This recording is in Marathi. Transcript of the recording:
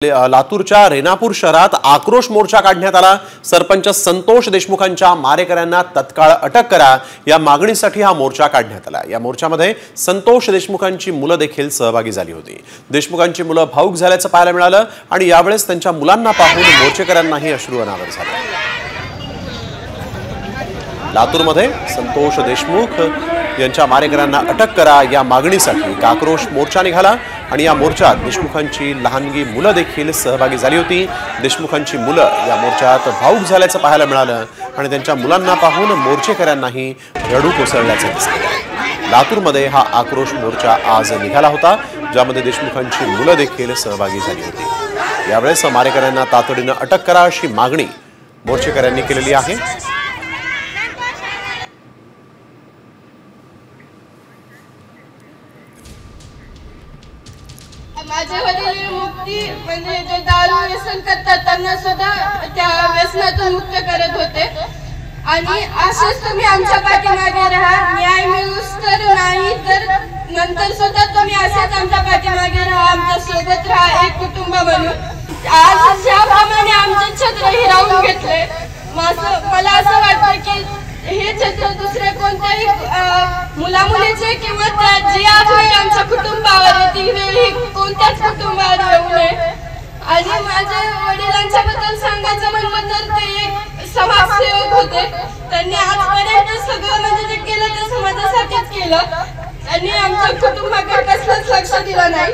लातूरच्या रेणापूर शहरात आक्रोश मोर्चा काढण्यात आला। सरपंच संतोष देशमुखांच्या मारेकऱ्यांना तत्काळ अटक करा या मागणीसाठी हा मोर्चा काढण्यात आला। या मोर्चामध्ये संतोष देशमुखांची मुलं देखील सहभागी झाली होती। देशमुखांची मुलं भाऊक झाल्याचं पाहायला मिळालं आणि यावेळेस त्यांच्या मुलांना पाहून मोर्चेकरांनाही अश्रू अनावर झाले। लातूरमध्ये संतोष देशमुख यांच्या मारेकऱ्यांना अटक करा या मागणीसाठी आक्रोश मोर्चा निघाला आणि या मोर्चात देशमुखांची लहानगी मुलं देखील सहभागी झाली होती। देशमुखांची मुलं या मोर्चात भाऊक झाल्याचं पाहायला मिळालं आणि त्यांच्या मुलांना पाहून मोर्चेकऱ्यांनाही रडू कोसळल्याचं दिसलं। लातूरमध्ये हा आक्रोश मोर्चा आज निघाला होता, ज्यामध्ये देशमुखांची मुलं देखील सहभागी झाली होती। यावेळेस मारेकऱ्यांना तातडीनं अटक करा अशी मागणी मोर्चेकऱ्यांनी केलेली आहे। माझे वडील मुक्ती म्हणजे जे दारू व्यसन करतात त्यांना सुद्धा त्या व्यसनातून मुक्त करत होते आणि असेच तुम्ही आमच्या पाठीमागे राहा। न्याय मिळूस तर नाही तर नंतर सुद्धा तुम्ही असेच आमच्या पाठीमागे राहा, आमच्या सोबत राहा, एक कुटुंब बनून। आज ज्याप्रमाणे आमचे छत्र हिरावून घेतले, मला असं वाटतं की हे छत्र दुसरे कोणत्याही मुलामुलीचे किंवा जी आज वेळ आमच्या कुटुंबावर ती वेळ कोणत्याच कुटुंबावर येऊ नये। आणि माझ्या वडिलांच्या बद्दल सांगायचं म्हणलं तर ते एक समाजसेवक होते। त्यांनी आजपर्यंत सगळं म्हणजे जे केलं ते समाजासाठीच केलं। त्यांनी आमच्या कुटुंबाकडे कसलंच लक्ष दिलं नाही।